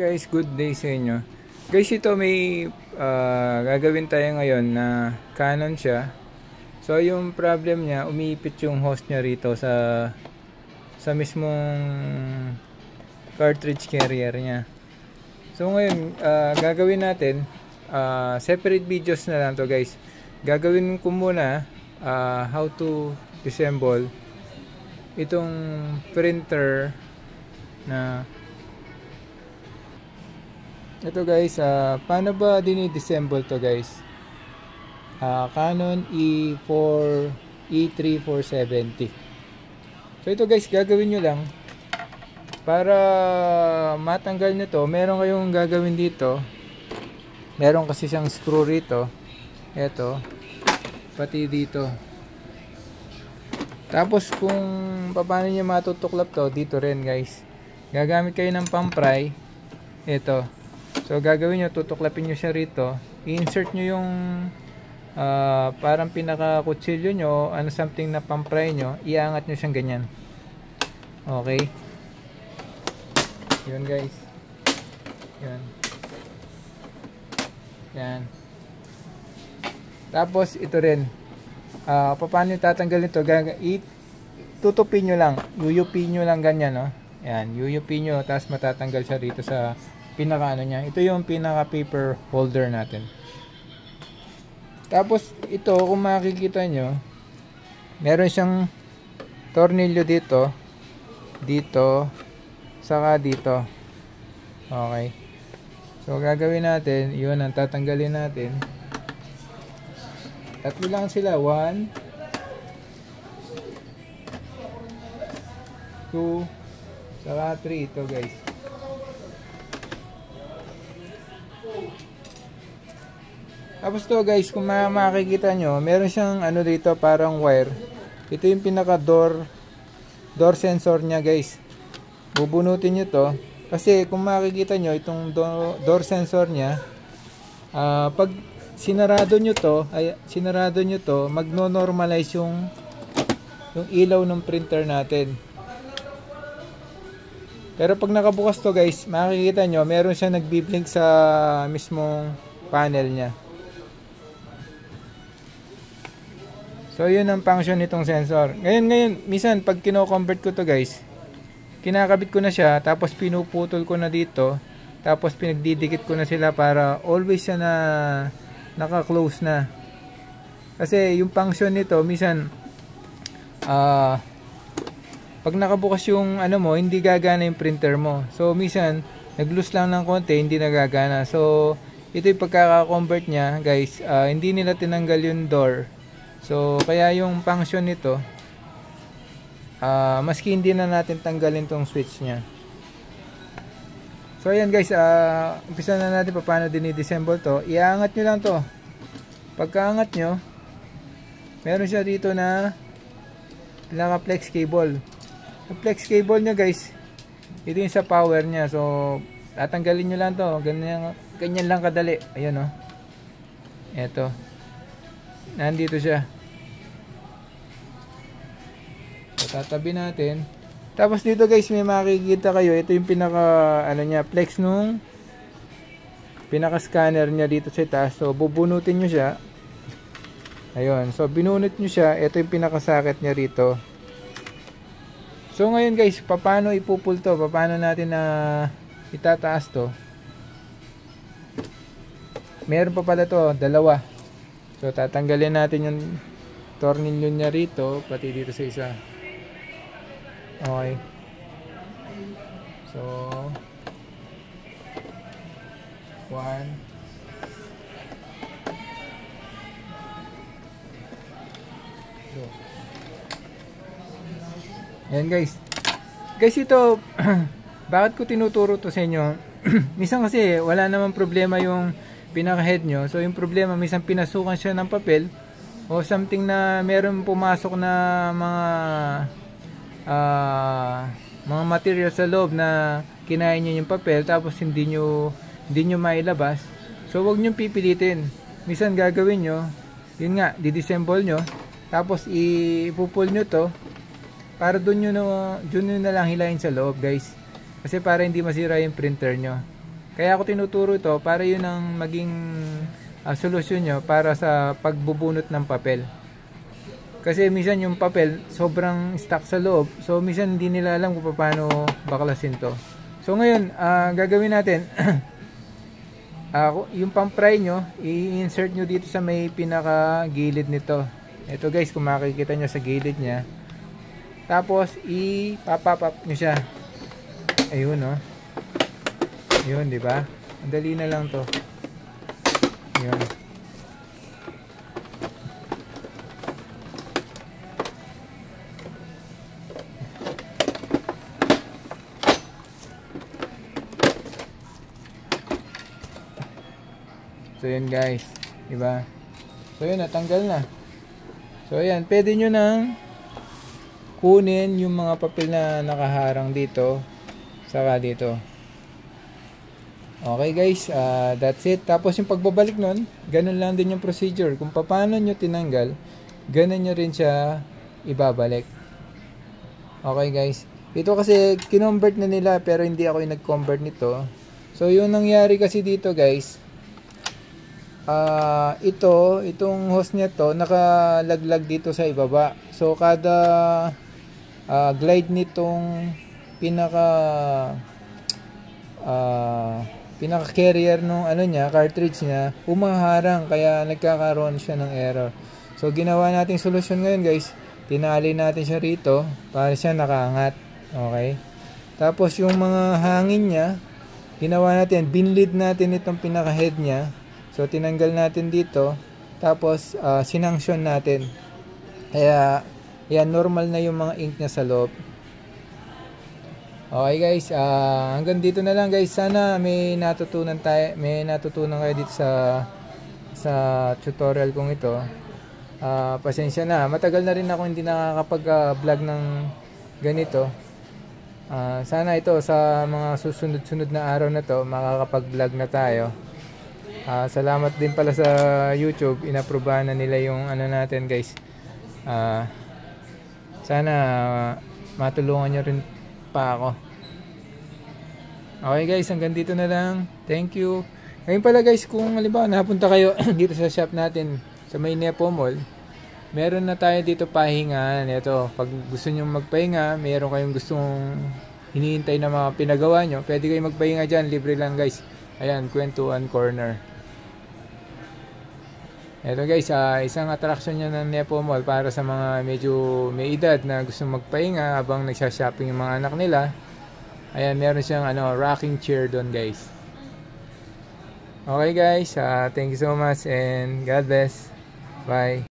Guys, good day sa inyo. Guys, ito may gagawin tayo ngayon na Canon siya. So yung problem niya, umiipit yung hose niya rito sa mismong cartridge carrier niya. So ngayon, gagawin natin separate videos na lang to guys. Gagawin ko muna how to disassemble itong printer na ito guys. Paano ba dinidisassemble to guys? Canon E3470. So ito guys, gagawin nyo lang para matanggal nyo to. Meron kayong gagawin dito. Meron kasi siyang screw rito. Ito, pati dito. Tapos kung paano nyo matutuklap to, dito rin guys. Gagamit kayo ng pang-pry. Ito. So gagawin nyo, tutuklapin nyo siya rito. I-insert nyo yung parang pinaka-kutsilyo nyo, something na pang-pry nyo. Iangat nyo siyang ganyan. Okay. Yun guys. Yan. Yan. Tapos ito rin. Paano yung tatanggal nito? Tutupin nyo lang. Yuyupin nyo lang ganyan, no? Yan. Yuyupin nyo. Tapos matatanggal siya dito sa pinaka ano niya. Ito yung pinaka paper holder natin. Tapos ito, kung makikita nyo, meron siyang tornilyo dito, dito, saka dito. Okay. So gagawin natin, yun ang tatanggalin natin. Tatlo lang sila. 1, 2, saka 3. Ito guys. Tapos to guys, kung makikita nyo, meron siyang ano dito, parang wire. Ito yung pinaka door sensor nya guys. Bubunutin nyo to. Kasi kung makikita nyo, itong door sensor nya, pag sinarado nyo to, magno-normalize yung ilaw ng printer natin. Pero pag nakabukas to guys, makikita nyo, meron siyang nagbi-blink sa mismong panel nya. So yun ang function nitong sensor. Ngayon, minsan pag kino-convert ko to guys, kinakabit ko na siya, tapos pinuputol ko na dito, tapos pinagdidikit ko na sila para always siya na naka-close na. Kasi yung function nito, minsan pag nakabukas yung ano mo, hindi gagana yung printer mo. So minsan, nag-loose lang ng konti, hindi nagagana. So ito yung pagkaka-convert niya guys. Hindi nila tinanggal yung door. So kaya yung function nito, maski hindi na natin tanggalin tong switch nya. So ayan guys, umpisa na natin paano dinidisassemble to. Iangat nyo lang to. Pagkaangat nyo, meron siya dito na pinaka flex cable. Yung flex cable nya guys, ito yung sa power nya. So tatanggalin nyo lang to. Ganyan lang kadali. Ayan o. Eto. Nandito siya. So, tatabi natin. Tapos dito guys, may makikita kayo. Ito yung pinaka ano niya, flex nung pinaka scanner niya dito sa taas. So bubunutin nyo siya. Ayun. So binunot nyo siya. Ito yung pinaka socket niya rito. So ngayon guys, paano ipupul to? Paano natin na itataas to? Meron pa pala to, dalawa. So tatanggalin natin yung tornilyo niya rito, pati dito sa isa. Okay. So 1, 2. Ayan guys. Guys, ito bakit ko tinuturo to sa inyo? Minsan kasi wala namang problema yung pinaka-head nyo. So yung problema, minsan pinasukan siya ng papel o something na meron pumasok na mga material sa loob na kinain nyo yung papel, tapos hindi nyo mailabas. So wag nyo pipilitin. Minsan gagawin nyo, yun nga, didisassemble nyo, tapos ipupul nyo to para dun nyo na lang hilahin sa loob guys. Kasi para hindi masira yung printer nyo. Kaya ako tinuturo ito para yun ang maging solusyon nyo para sa pagbubunot ng papel. Kasi minsan yung papel sobrang stuck sa loob. So minsan hindi nila alam kung paano baklasin to. So ngayon, gagawin natin yung pang-pry nyo, i-insert nyo dito sa may pinaka gilid nito. Ito guys, kung makikita nyo sa gilid nya. Tapos i-pop-up nyo siya. Ayun oh. Ayun, di ba? Ang dali na lang to. Ayun. So yun guys, diba? So yun, natanggal na. So ayan, pwede nyo nang kunin yung mga papel na nakaharang dito saka dito. Okay guys, that's it. Tapos yung pagbabalik nun, ganun lang din yung procedure. Kung paano nyo tinanggal, ganun nyo rin siya ibabalik. Okay guys, ito kasi kinonvert na nila pero hindi ako yung nag-convert nito. So yung nangyari kasi dito guys, itong hose nito nakalaglag dito sa ibaba. So kada glide nitong pinaka carrier nung cartridge niya, umaharang, kaya nagkakaroon siya ng error. So ginawa nating solusyon ngayon guys, tinali natin siya rito para siya nakaangat. Okay, tapos yung mga hangin niya, ginawa natin, binlid natin itong pinaka head niya. So tinanggal natin dito, tapos sinanction natin. Kaya yan, normal na yung mga ink niya sa loob. Okay guys, hanggang dito na lang guys. Sana may natutunan kayo dito sa tutorial kong ito. Pasensya na, matagal na rin ako hindi nakakapag-vlog ng ganito. Sana ito sa mga susunod-sunod na araw na to, makakapag-vlog na tayo. Salamat din pala sa YouTube, inaprubahan na nila yung natin guys. Sana matulungan nyo rin pa ako. Okay guys, hanggang dito na lang. Thank you. Ngayon pala guys, kung halimbawa napunta kayo dito sa shop natin sa may Nepo Mall, meron na tayo dito pahinga. Ito, pag gusto nyo magpahinga, meron kayong gustong hinihintay na mga pinagawa nyo, pwede kayong magpahinga dyan, libre lang guys. Ayan, Kwentuhan Corner. Ito guys, isang attraction nyo ng Nepo Mall para sa mga medyo may edad na gusto magpahinga habang nagsha-shopping yung mga anak nila. Ayan, meron siyang rocking chair doon guys. Okay guys, thank you so much and God bless. Bye.